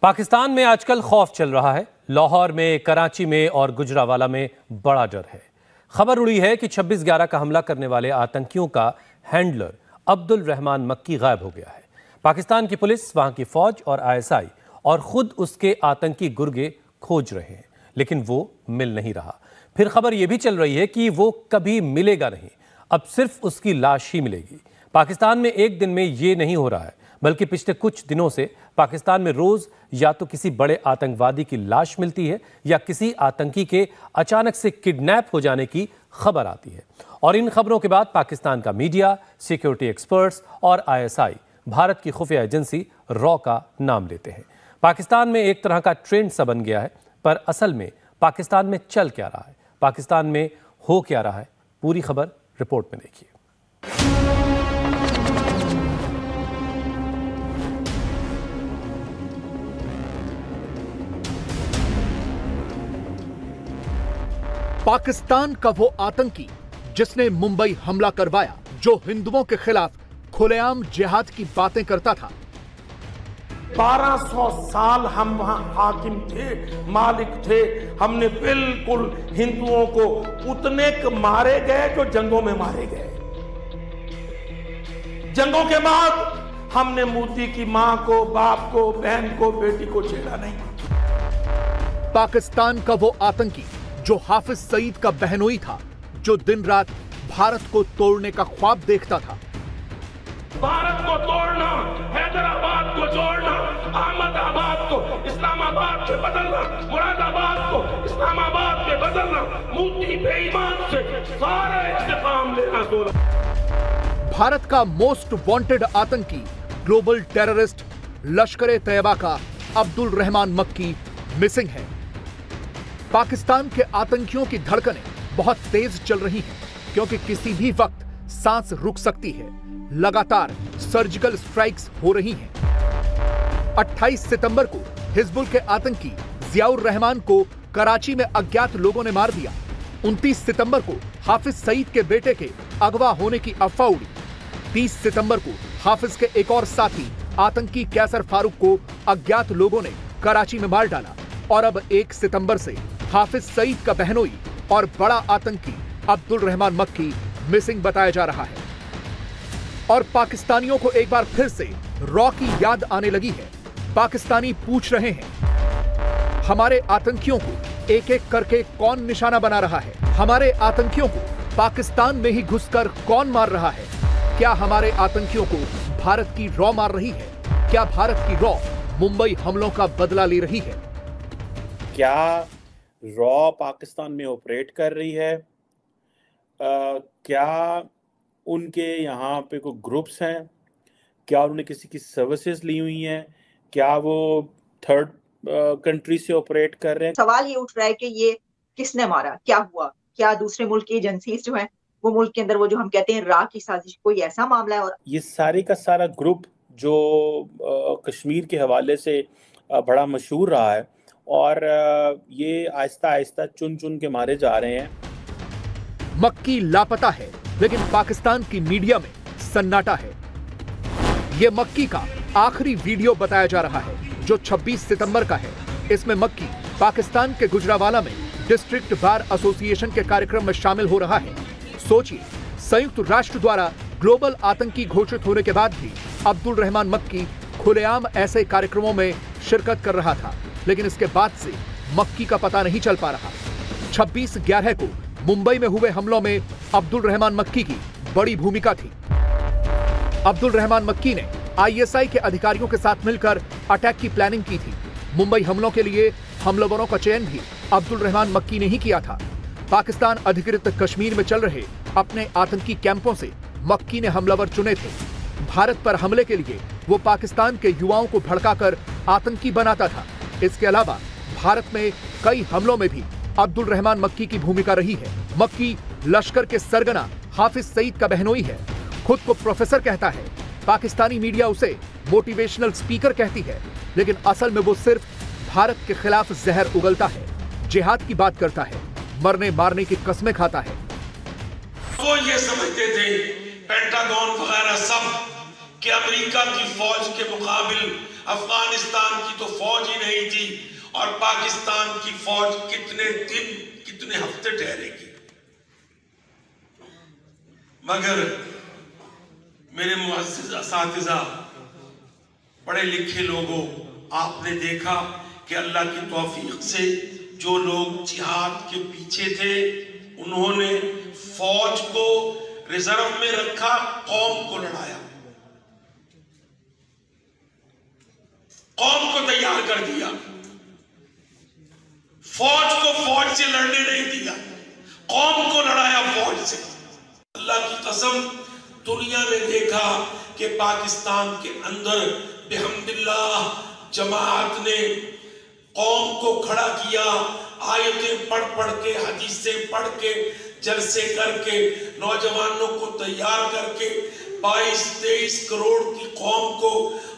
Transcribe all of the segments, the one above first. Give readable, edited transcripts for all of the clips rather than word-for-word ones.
पाकिस्तान में आजकल खौफ चल रहा है। लाहौर में, कराची में और गुजरावाला में बड़ा डर है। खबर उड़ी है कि 26/11 का हमला करने वाले आतंकियों का हैंडलर अब्दुल रहमान मक्की गायब हो गया है। पाकिस्तान की पुलिस, वहां की फौज और ISI और खुद उसके आतंकी गुर्गे खोज रहे हैं, लेकिन वो मिल नहीं रहा। फिर खबर यह भी चल रही है कि वो कभी मिलेगा नहीं, अब सिर्फ उसकी लाश ही मिलेगी। पाकिस्तान में एक दिन में ये नहीं हो रहा है, बल्कि पिछले कुछ दिनों से पाकिस्तान में रोज या तो किसी बड़े आतंकवादी की लाश मिलती है या किसी आतंकी के अचानक से किडनैप हो जाने की खबर आती है। और इन खबरों के बाद पाकिस्तान का मीडिया, सिक्योरिटी एक्सपर्ट्स और ISI भारत की खुफिया एजेंसी रॉ का नाम लेते हैं। पाकिस्तान में एक तरह का ट्रेंड सा बन गया है, पर असल में पाकिस्तान में चल क्या रहा है, पाकिस्तान में हो क्या रहा है, पूरी खबर रिपोर्ट में देखिए। पाकिस्तान का वो आतंकी जिसने मुंबई हमला करवाया, जो हिंदुओं के खिलाफ खुलेआम जिहाद की बातें करता था। 1200 साल हम वहां हाकिम थे, मालिक थे। हमने बिल्कुल हिंदुओं को उतने मारे गए जो जंगों में मारे गए। जंगों के बाद हमने मोदी की मां को, बाप को, बहन को, बेटी को छेड़ा नहीं। पाकिस्तान का वो आतंकी जो हाफिज सईद का बहनोई था, जो दिन रात भारत को तोड़ने का ख्वाब देखता था। भारत को तोड़ना, हैदराबाद को जोड़ना, अहमदाबाद को इस्लामाबाद से बदलना, मुरादाबाद को इस्लामाबाद में बदलना, मोदी बेईमान से सारा इंतकाम लेना। भारत का मोस्ट वांटेड आतंकी, ग्लोबल टेररिस्ट लश्कर-ए-तैयबा का अब्दुल रहमान मक्की मिसिंग है। पाकिस्तान के आतंकियों की धड़कनें बहुत तेज चल रही हैं, क्योंकि किसी भी वक्त सांस रुक सकती है। लगातार सर्जिकल स्ट्राइक्स हो रही हैं। 28 सितंबर को हिजबुल के आतंकी जियाउर रहमान को कराची में अज्ञात लोगों ने मार दिया। 29 सितंबर को हाफिज सईद के बेटे के अगवा होने की अफवाह उड़ी। 30 सितंबर को हाफिज के एक और साथी आतंकी कैसर फारूक को अज्ञात लोगों ने कराची में मार डाला। और अब 1 सितंबर से हाफिज सईद का बहनोई और बड़ा आतंकी अब्दुल रहमान मक्की मिसिंग बताया जा रहा है। और पाकिस्तानियों को एक बार फिर से रॉ की याद आने लगी है। पाकिस्तानी पूछ रहे हैं, हमारे आतंकियों को एक एक करके कौन निशाना बना रहा है? हमारे आतंकियों को पाकिस्तान में ही घुसकर कौन मार रहा है? क्या हमारे आतंकियों को भारत की रॉ मार रही है? क्या भारत की रॉ मुंबई हमलों का बदला ले रही है? क्या रॉ पाकिस्तान में ऑपरेट कर रही है? क्या उनके यहाँ पे कोई ग्रुप्स हैं? क्या उन्होंने किसी की सर्विसेज ली हुई हैं? क्या वो थर्ड कंट्री से ऑपरेट कर रहे हैं? सवाल ये उठ रहा है कि ये किसने मारा, क्या हुआ? क्या दूसरे मुल्क की एजेंसीज जो हैं वो मुल्क के अंदर वो जो हम कहते हैं राह की साजिश, कोई ऐसा मामला है? और ये सारी का सारा ग्रुप जो कश्मीर के हवाले से बड़ा मशहूर रहा है, और ये आहिस्ता आहिस्ता चुन चुन के मारे जा रहे हैं। मक्की लापता है, लेकिन पाकिस्तान की मीडिया में सन्नाटा है। यह मक्की का आखिरी वीडियो बताया जा रहा है, जो 26 सितंबर का है। इसमें मक्की पाकिस्तान के गुजरावाला में डिस्ट्रिक्ट बार एसोसिएशन के कार्यक्रम में शामिल हो रहा है। सोचिए, संयुक्त राष्ट्र द्वारा ग्लोबल आतंकी घोषित होने के बाद भी अब्दुल रहमान मक्की खुलेआम ऐसे कार्यक्रमों में शिरकत कर रहा था, लेकिन इसके बाद से मक्की का पता नहीं चल पा रहा। 26/11 को मुंबई में हुए हमलों में अब्दुल रहमान मक्की की बड़ी भूमिका थी। अब्दुल रहमान मक्की ने ISI के अधिकारियों के साथ मिलकर अटैक की प्लानिंग की थी। मुंबई हमलों के लिए हमलावरों का चयन भी अब्दुल रहमान मक्की ने ही किया था। पाकिस्तान अधिकृत कश्मीर में चल रहे अपने आतंकी कैंपों से मक्की ने हमलावर चुने थे। भारत पर हमले के लिए वो पाकिस्तान के युवाओं को भड़काकर आतंकी बनाता था। इसके अलावा भारत में कई हमलों में भी अब्दुल रहमान मक्की की भूमिका रही है। मक्की लश्कर के सरगना हाफिज सईद का बहनोई है। खुद को प्रोफेसर कहता है। पाकिस्तानी मीडिया उसे मोटिवेशनल स्पीकर कहती है, लेकिन असल में वो सिर्फ भारत के खिलाफ जहर उगलता है, जिहाद की बात करता है, मरने मारने की कस्में खाता है। वो ये समझते थे, पेंटागन वगैरह सब, कि अमेरिका की फौज के मुकाबिल अफगानिस्तान की तो फौज ही नहीं थी और पाकिस्तान की फौज कितने दिन कितने हफ्ते ठहरेगी। मगर मेरे मुअज़्ज़िज़ असातिज़ा, पढ़े लिखे लोगों, आपने देखा कि अल्लाह की तौफीक से जो लोग जिहाद के पीछे थे उन्होंने फौज को रिजर्व में रखा, कौम को लड़ाया, कौम को तैयार कर दिया, फौज को फौज से लड़ने नहीं दिया, कौम को लड़ाया फौज से। अल्लाह की कसम, दुनिया ने देखा कि पाकिस्तान के अंदर बिहम्दिल्लाह जमात ने कौम को खड़ा किया, आयतें पढ़ पढ़ के, हदीसें पढ़ के, जलसे करके, नौजवानों को तैयार करके 22-23 करोड़ की कौम को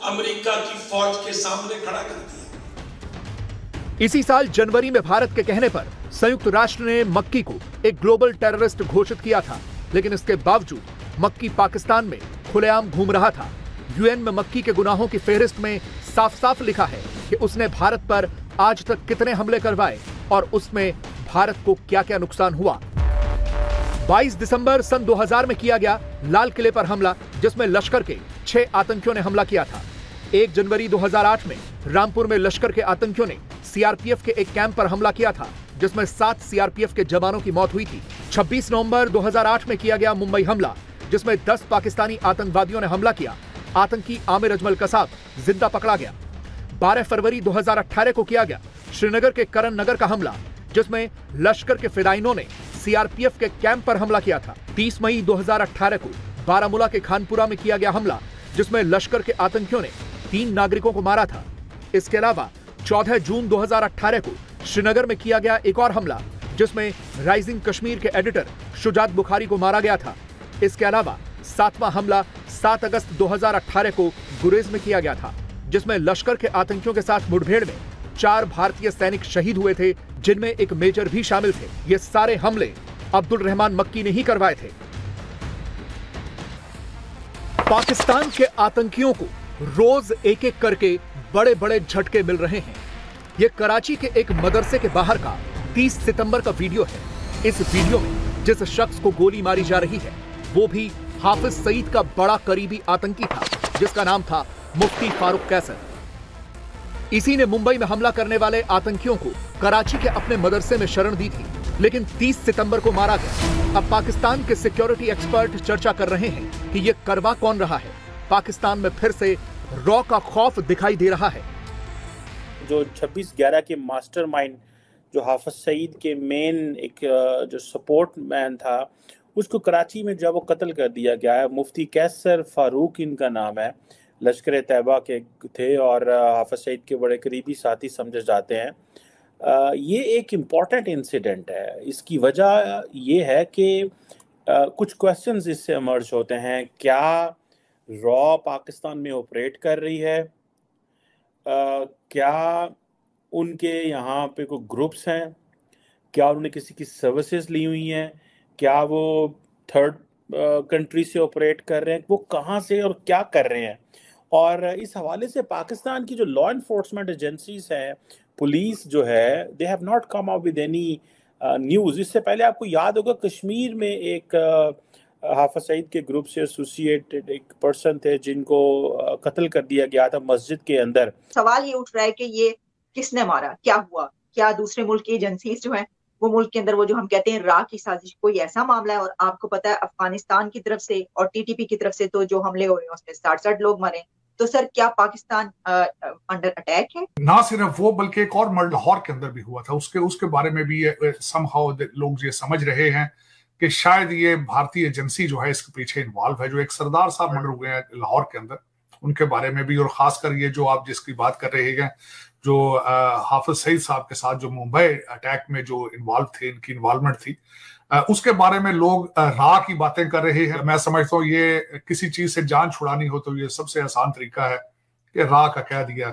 अमेरिका की फौज के सामने खड़ा कर दिया। इसी साल जनवरी में भारत के कहने पर संयुक्त राष्ट्र ने मक्की को एक ग्लोबल टेररिस्ट घोषित किया था, लेकिन इसके बावजूद मक्की पाकिस्तान में खुलेआम घूम रहा था। यूएन में मक्की के गुनाहों की फेहरिस्त में साफ साफ लिखा है कि उसने भारत पर आज तक कितने हमले करवाए और उसमें भारत को क्या क्या नुकसान हुआ। 22 दिसंबर सन 2000 में किया गया लाल किले पर हमला, जिसमें लश्कर के 6 आतंकियों ने हमला किया था। 1 जनवरी 2008 में रामपुर में लश्कर के आतंकियों ने सीआरपीएफ के एक कैंप पर हमला किया था, जिसमें 7 सीआरपीएफ के जवानों की मौत हुई थी। 26 नवंबर 2008 में किया गया मुंबई हमला, जिसमें 10 पाकिस्तानी आतंकवादियों ने हमला किया। आतंकी आमिर अजमल कसाब जिंदा पकड़ा गया। 12 फरवरी 2018 को किया गया श्रीनगर के करण नगर का हमला, जिसमें लश्कर के फिदाइनों ने सीआरपीएफ के कैंप पर हमला किया था। 30 मई 2018 को बारामूला के खानपुरा में किया गया हमला, जिसमें लश्कर के आतंकियों ने 3 नागरिकों को मारा था। इसके अलावा 14 जून 2018 को श्रीनगर में किया गया एक और हमला, जिसमें राइजिंग कश्मीर के एडिटर शुजात बुखारी को मारा गया था। इसके अलावा 7वां हमला 7 अगस्त 2018 को गुरेज में किया गया था, जिसमें लश्कर के आतंकियों के साथ मुठभेड़ में 4 भारतीय सैनिक शहीद हुए थे, जिनमें एक मेजर भी शामिल थे। ये सारे हमले अब्दुल रहमान मक्की ने ही करवाए थे। पाकिस्तान के आतंकियों को रोज एक एक करके बड़े बड़े झटके मिल रहे हैं। ये कराची के एक मदरसे के बाहर का 30 सितंबर का वीडियो है। इस वीडियो में जिस शख्स को गोली मारी जा रही है, वो भी हाफिज सईद का बड़ा करीबी आतंकी था, जिसका नाम था मुफ्ती फारूक कैसर। इसी ने मुंबई में हमला करने वाले आतंकियों को कराची के अपने मदरसे में शरण दी थी, लेकिन 30 सितंबर को मारा गया। अब पाकिस्तान के सिक्योरिटी एक्सपर्ट चर्चा कर रहे हैं कि ये करवा कौन रहा है। पाकिस्तान में फिर से रॉ का खौफ दिखाई दे रहा है। जो 26/11 के मास्टरमाइंड, जो हाफिज सईद के मेन एक जो सपोर्ट मैन था, उसको कराची में जब वो कत्ल कर दिया गया है। मुफ्ती कैसर फारूक इनका नाम है, लश्कर तैयबा के थे और हाफिज सईद के बड़े करीबी साथी समझे जाते हैं। ये एक इम्पॉर्टेंट इंसिडेंट है। इसकी वजह ये है कि कुछ क्वेश्चंस इससे इमर्ज होते हैं। क्या रॉ पाकिस्तान में ऑपरेट कर रही है? क्या उनके यहाँ पे कोई ग्रुप्स हैं? क्या उन्होंने किसी की सर्विसेज ली हुई हैं? क्या वो थर्ड कंट्री से ऑपरेट कर रहे हैं? वो कहाँ से और क्या कर रहे हैं? और इस हवाले से पाकिस्तान की जो लॉ इन्फोर्समेंट एजेंसीज हैं, पुलिस जो है, they have not come up with any news. इससे पहले आपको याद होगा कश्मीर में एक हाफिज सईद के ग्रुप से एसोसिएटेड एक पर्सन थे जिनको कत्ल कर दिया गया था मस्जिद के अंदर। सवाल ये उठ रहा है कि ये किसने मारा, क्या हुआ? क्या दूसरे मुल्क की एजेंसीज जो हैं वो मुल्क के अंदर वो जो हम कहते हैं राह की साजिश, कोई ऐसा मामला है? और आपको पता है अफगानिस्तान की तरफ से और टीटीपी की तरफ से तो जो हमले हुए उसमें 60 लोग मरे। तो सर क्या पाकिस्तान अंडर अटैक है? ना सिर्फ वो बल्कि एक और मर्डर लाहौर के अंदर भी हुआ था, उसके बारे में भी समहाउ लोग ये समझ रहे हैं कि शायद ये भारतीय एजेंसी जो है इसके पीछे इन्वॉल्व है। जो एक सरदार साहब मर्डर हुए हैं लाहौर के अंदर, उनके बारे में भी, और खासकर ये जो आप जिसकी बात कर रहे हैं, जो हाफिज सईद साहब के साथ जो मुंबई अटैक में जो इन्वॉल्व थे, इनकी इन्वॉल्वमेंट थी, उसके बारे में लोग राह की बातें कर रहे हैं। मैं समझता हूँ ये किसी चीज से जान छुड़ानी हो तो ये सबसे आसान तरीका है कि राह का कह दिया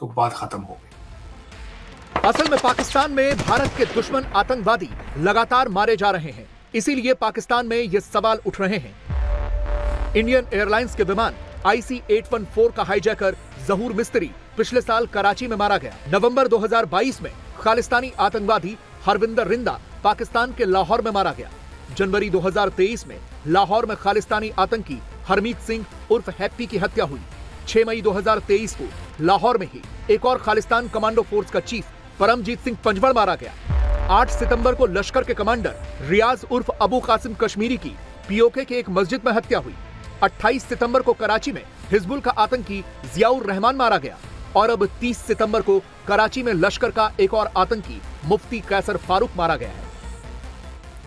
तो बात खत्म हो गई। असल में पाकिस्तान में भारत के दुश्मन आतंकवादी लगातार मारे जा रहे हैं, इसीलिए पाकिस्तान में ये सवाल उठ रहे हैं। इंडियन एयरलाइंस के विमान IC-814 का हाईजैकर जहूर मिस्त्री पिछले साल कराची में मारा गया। नवंबर 2022 में खालिस्तानी आतंकवादी हरविंदर रिंदा पाकिस्तान के लाहौर में मारा गया। जनवरी 2023 में लाहौर में खालिस्तानी आतंकी हरमीत सिंह उर्फ हैप्पी की हत्या हुई। 6 मई 2023 को लाहौर में ही एक और खालिस्तान कमांडो फोर्स का चीफ परमजीत सिंह पंजवड़ मारा गया। 8 सितंबर को लश्कर के कमांडर रियाज उर्फ अबू कासिम कश्मीरी की पीओके के एक मस्जिद में हत्या हुई। 28 सितंबर को कराची में हिजबुल का आतंकी जियाउर रहमान मारा गया और अब 30 सितंबर को कराची में लश्कर का एक और आतंकी मुफ्ती कैसर फारूक मारा गया है।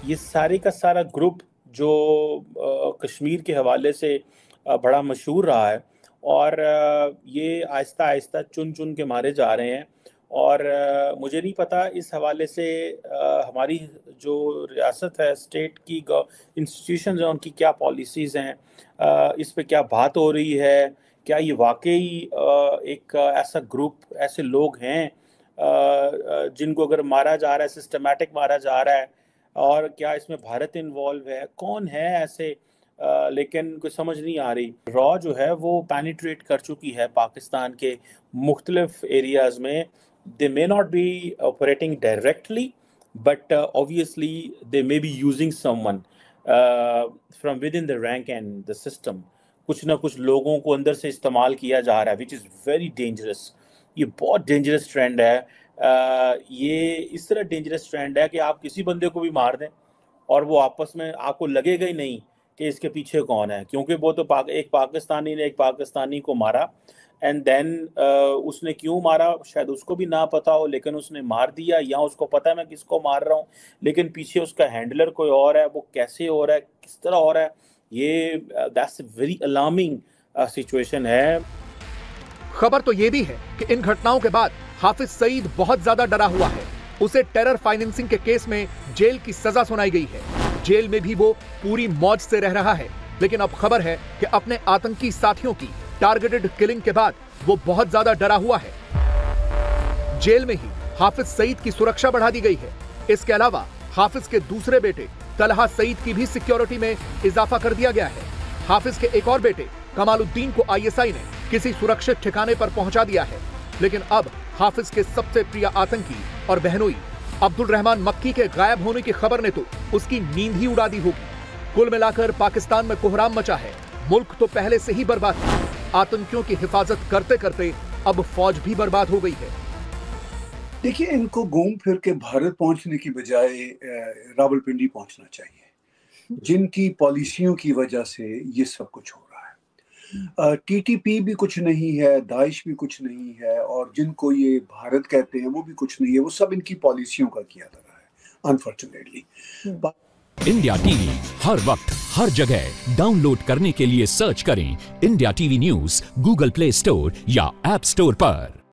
ये सारे का सारा ग्रुप जो कश्मीर के हवाले से बड़ा मशहूर रहा है और ये आहिस्ता आहिस्ता चुन चुन के मारे जा रहे हैं। और मुझे नहीं पता इस हवाले से हमारी जो रियासत है, स्टेट की इंस्टीट्यूशंस हैं, उनकी क्या पॉलिसीज़ हैं, इस पे क्या बात हो रही है, क्या ये वाकई एक ऐसा ग्रुप, ऐसे लोग हैं जिनको अगर मारा जा रहा है, सिस्टमैटिक मारा जा रहा है, और क्या इसमें भारत इन्वॉल्व है, कौन है ऐसे, लेकिन कोई समझ नहीं आ रही। रॉ जो है वो पेनिट्रेट कर चुकी है पाकिस्तान के मुख्तलिफ एरियाज़ में। They may not be operating directly, but obviously they may be using someone from within the rank and the system. कुछ ना कुछ लोगों को अंदर से इस्तेमाल किया जा रहा है, which is very dangerous. ये बहुत डेंजरस ट्रेंड है। ये इस तरह डेंजरस ट्रेंड है कि आप किसी बंदे को भी मार दें और वो आपस में आपको लगेगा ही नहीं कि इसके पीछे कौन है, क्योंकि वो तो एक पाकिस्तानी ने एक पाकिस्तानी को मारा एंड देन उसने क्यों मारा शायद उसको भी ना पता हो, लेकिन उसने मार दिया, या उसको पता है मैं किसको मार रहा हूँ, लेकिन पीछे उसका हैंडलर कोई और है। वो कैसे हो रहा है, किस तरह हो रहा है, ये दैट्स वेरी अलार्मिंग सिचुएशन है। खबर तो ये भी है कि इन घटनाओं के बाद हाफिज सईद बहुत ज्यादा डरा हुआ है। उसे टेरर फाइनेंसिंग के केस में जेल की सजा सुनाई गई है। जेल में भी वो पूरी मौज से रह रहा है, लेकिन अब खबर है कि अपने आतंकी साथियों की टारगेटेड किलिंग के बाद वो बहुत ज्यादा डरा हुआ है। जेल में ही हाफिज सईद की सुरक्षा बढ़ा दी गई है। इसके अलावा हाफिज के दूसरे बेटे तलहा सईद की भी सिक्योरिटी में इजाफा कर दिया गया है। हाफिज के एक और बेटे कमालुद्दीन को आईएसआई ने किसी सुरक्षित ठिकाने पर पहुंचा दिया है, लेकिन अब हाफिज के सबसे प्रिय आतंकी और बहनोई अब्दुल रहमान मक्की के गायब होने की खबर ने तो उसकी नींद ही उड़ा दी होगी। कुल मिलाकर पाकिस्तान में कोहराम मचा है। मुल्क तो पहले से ही बर्बाद था। आतंकियों की हिफाजत करते करते अब फौज भी बर्बाद हो गई है। देखिए, इनको घूम फिर के भारत पहुंचने की बजाय रावलपिंडी पहुंचना चाहिए, जिनकी पॉलिसियों की वजह से ये सब कुछ हो रहा है। टीटीपी भी कुछ नहीं है, दाइश भी कुछ नहीं है, और जिनको ये भारत कहते हैं वो भी कुछ नहीं है। वो सब इनकी पॉलिसियों का किया जा रहा है, अनफॉर्चुनेटली। इंडिया टीवी हर वक्त हर जगह डाउनलोड करने के लिए सर्च करें India TV news Google play store या ऐप स्टोर पर।